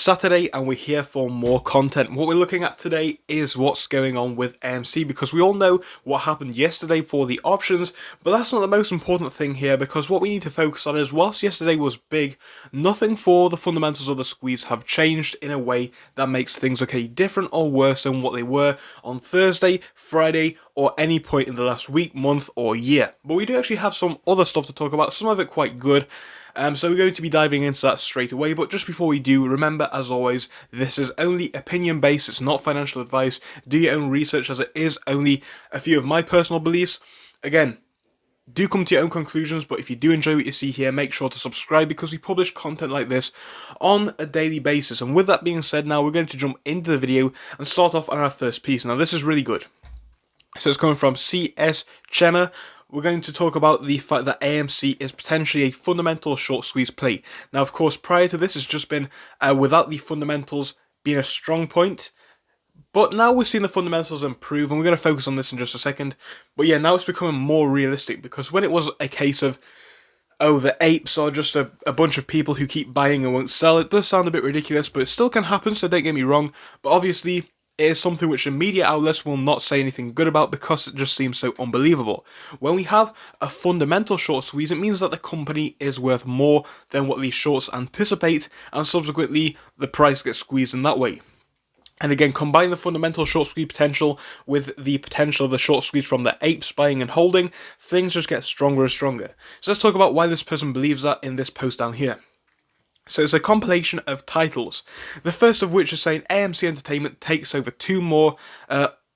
Saturday and we're here for more content. What we're looking at today is what's going on with AMC, because we all know what happened yesterday for the options, but that's not the most important thing here, because what we need to focus on is, whilst yesterday was big, nothing for the fundamentals of the squeeze have changed in a way that makes things look any different or worse than what they were on Thursday, Friday, or any point in the last week, month, or year. But we do actually have some other stuff to talk about, some of it quite good. So we're going to be diving into that straight away, but just before we do, remember, as always, this is only opinion based, it's not financial advice. Do your own research, as it is only a few of my personal beliefs. Again, do come to your own conclusions, but if you do enjoy what you see here, make sure to subscribe, because we publish content like this on a daily basis. And with that being said, now we're going to jump into the video and start off on our first piece. Now this is really good. So it's coming from CS Chema. We're going to talk about the fact that AMC is potentially a fundamental short squeeze play. Now, of course, prior to this, it's just been without the fundamentals being a strong point. But now we're seeing the fundamentals improve, and we're going to focus on this in just a second. But yeah, now it's becoming more realistic, because when it was a case of, oh, the apes are just a bunch of people who keep buying and won't sell, it does sound a bit ridiculous, but it still can happen, so don't get me wrong. But obviously, it is something which the media outlets will not say anything good about, because it just seems so unbelievable. When we have a fundamental short squeeze, it means that the company is worth more than what these shorts anticipate, and subsequently the price gets squeezed in that way. And again, combine the fundamental short squeeze potential with the potential of the short squeeze from the apes buying and holding, things just get stronger and stronger. So let's talk about why this person believes that in this post down here. So it's a compilation of titles, the first of which is saying AMC Entertainment takes over 2 more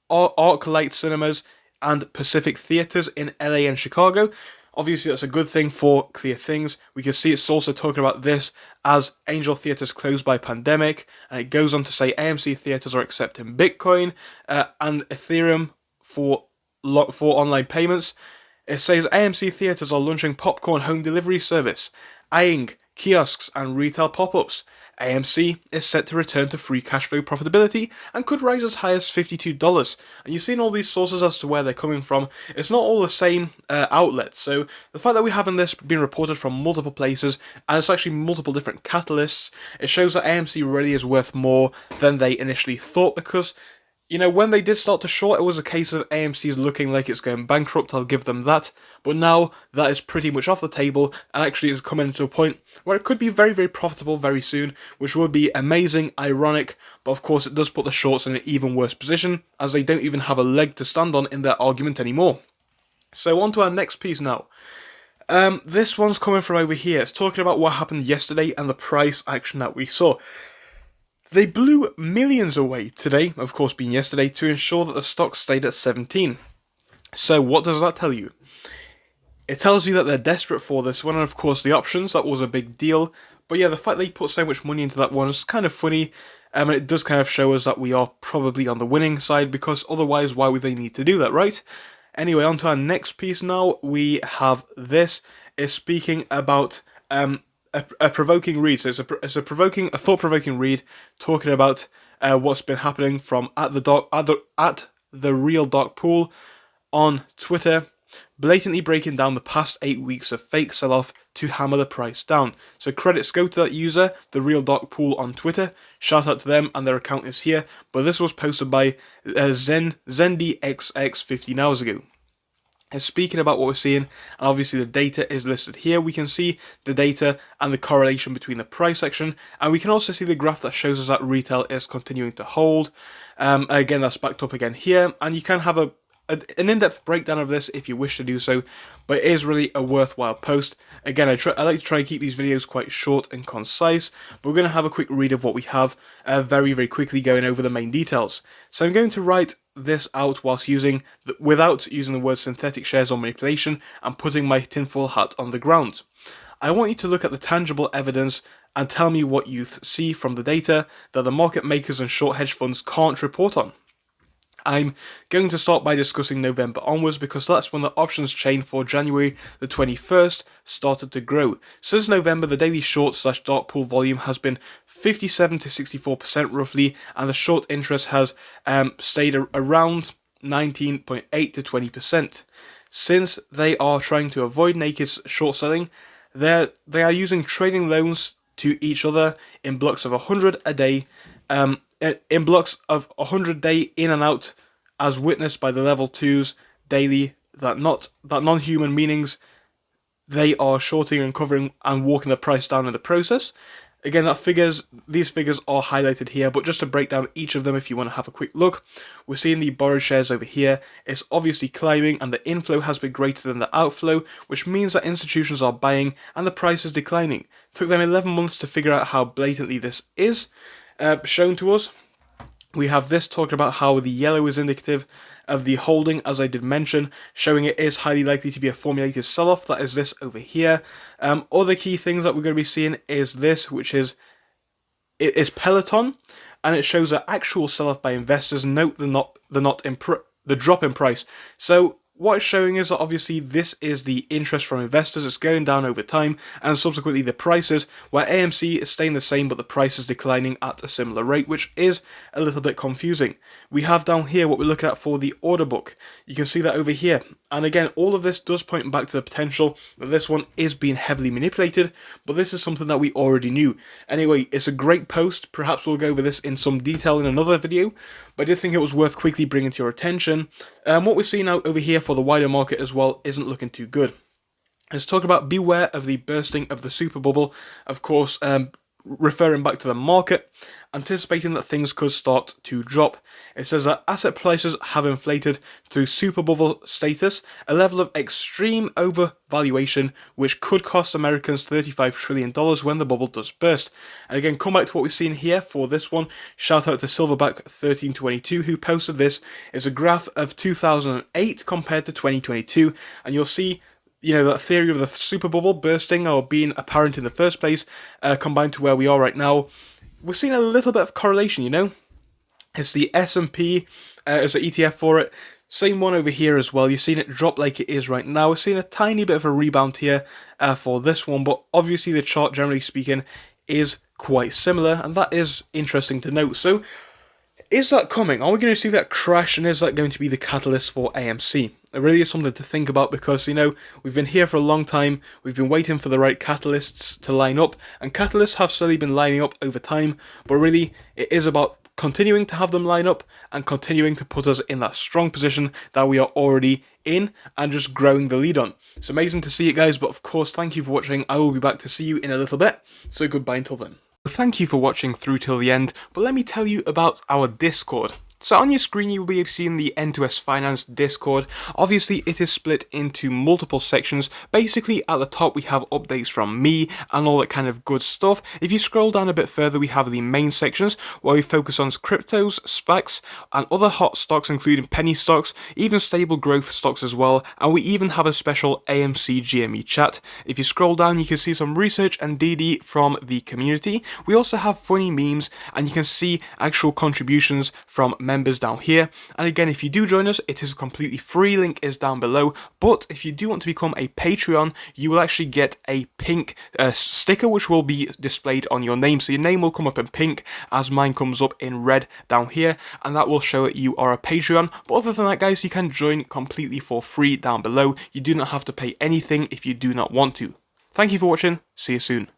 ArcLight cinemas and Pacific theatres in LA and Chicago. Obviously that's a good thing for Clear Things. We can see it's also talking about this as Angel Theatres closed by pandemic, and it goes on to say AMC theatres are accepting Bitcoin and Ethereum for online payments. It says AMC theatres are launching popcorn home delivery service, eyeing kiosks and retail pop-ups. AMC is set to return to free cash flow profitability and could rise as high as $52. And you've seen all these sources as to where they're coming from. It's not all the same outlets. So the fact that we have this being reported from multiple places, and it's actually multiple different catalysts, it shows that AMC really is worth more than they initially thought, because, you know, when they did start to short, it was a case of AMC's looking like it's going bankrupt, I'll give them that. But now that is pretty much off the table, and actually is coming to a point where it could be very, very profitable very soon, which would be amazing, ironic, but of course it does put the shorts in an even worse position, as they don't even have a leg to stand on in their argument anymore. So on to our next piece now. This one's coming from over here. It's talking about what happened yesterday and the price action that we saw. They blew millions away today, of course being yesterday, to ensure that the stock stayed at 17. So what does that tell you? It tells you that they're desperate for this one, and of course the options, that was a big deal. But yeah, the fact they put so much money into that one is kind of funny, and it does kind of show us that we are probably on the winning side, because otherwise why would they need to do that, right? Anyway, on to our next piece now. We have this, is speaking about a provoking read. So it's a thought-provoking read, talking about what's been happening from at the real dark pool on Twitter, blatantly breaking down the past 8 weeks of fake sell-off to hammer the price down. So credits go to that user, the real dark pool on Twitter. Shout out to them, and their account is here. But this was posted by ZendyXX 15 hours ago. Is speaking about what we're seeing, and obviously the data is listed here. We can see the data and the correlation between the price action, and we can also see the graph that shows us that retail is continuing to hold. Again, that's backed up again here, and you can have an in-depth breakdown of this if you wish to do so, but it is really a worthwhile post. Again, I like to try and keep these videos quite short and concise, but we're going to have a quick read of what we have, very, very quickly going over the main details. So I'm going to write this out without using the word synthetic shares or manipulation, and putting my tinfoil hat on the ground. I want you to look at the tangible evidence and tell me what you see from the data that the market makers and short hedge funds can't report on. I'm going to start by discussing November onwards, because that's when the options chain for January the 21st started to grow. Since November, the daily short/dark pool volume has been 57 to 64% roughly, and the short interest has stayed around 19.8 to 20%. Since they are trying to avoid naked short selling, they are using trading loans to each other in blocks of 100 a day, in blocks of 100 day in and out, as witnessed by the level 2s daily, that non-human meanings they are shorting and covering and walking the price down in the process. Again, these figures are highlighted here, but just to break down each of them if you want to have a quick look, we're seeing the borrowed shares over here. It's obviously climbing and the inflow has been greater than the outflow, which means that institutions are buying and the price is declining. Took them 11 months to figure out how blatantly this is shown to us. We have this talking about how the yellow is indicative of the holding, as I did mention, showing it is highly likely to be a formulated sell-off. That is this over here. Other key things that we're going to be seeing is this, which is Peloton, and it shows an actual sell-off by investors. Note the drop in price. So what it's showing is that obviously this is the interest from investors. It's going down over time, and subsequently the prices, where AMC is staying the same but the price is declining at a similar rate, which is a little bit confusing. We have down here what we're looking at for the order book. You can see that over here. And again, all of this does point back to the potential that this one is being heavily manipulated, but this is something that we already knew. Anyway, it's a great post. Perhaps we'll go over this in some detail in another video, but I did think it was worth quickly bringing to your attention. What we're seeing out over here for the wider market as well isn't looking too good. Let's talk about beware of the bursting of the super bubble. Of course, referring back to the market, anticipating that things could start to drop. It says that asset prices have inflated through super bubble status, a level of extreme overvaluation which could cost Americans $35 trillion when the bubble does burst. And again, come back to what we've seen here for this one. Shout out to Silverback1322 who posted this. It's a graph of 2008 compared to 2022, and you'll see that theory of the super bubble bursting or being apparent in the first place, combined to where we are right now, we're seeing a little bit of correlation, It's the S&P as an ETF for it. Same one over here as well. You're seeing it drop like it is right now. We're seeing a tiny bit of a rebound here for this one, but obviously the chart, generally speaking, is quite similar, and that is interesting to note. So, is that coming? Are we going to see that crash, and is that going to be the catalyst for AMC? It really is something to think about because, we've been here for a long time, we've been waiting for the right catalysts to line up, and catalysts have slowly been lining up over time, but really, it is about continuing to have them line up and continuing to put us in that strong position that we are already in and just growing the lead on. It's amazing to see it, guys, but of course, thank you for watching. I will be back to see you in a little bit, so goodbye until then. Thank you for watching through till the end, but let me tell you about our Discord. So on your screen you will be seeing the N2S Finance Discord. Obviously it is split into multiple sections. Basically at the top we have updates from me and all that kind of good stuff. If you scroll down a bit further we have the main sections where we focus on cryptos, SPACs and other hot stocks including penny stocks, even stable growth stocks as well, and we even have a special AMC GME chat. If you scroll down you can see some research and DD from the community. We also have funny memes and you can see actual contributions from members down here. And again, if you do join us, it is completely free, link is down below. But if you do want to become a Patreon, you will actually get a pink sticker which will be displayed on your name. So your name will come up in pink as mine comes up in red down here, and that will show that you are a Patreon. But other than that, guys, you can join completely for free down below. You do not have to pay anything if you do not want to. Thank you for watching, see you soon.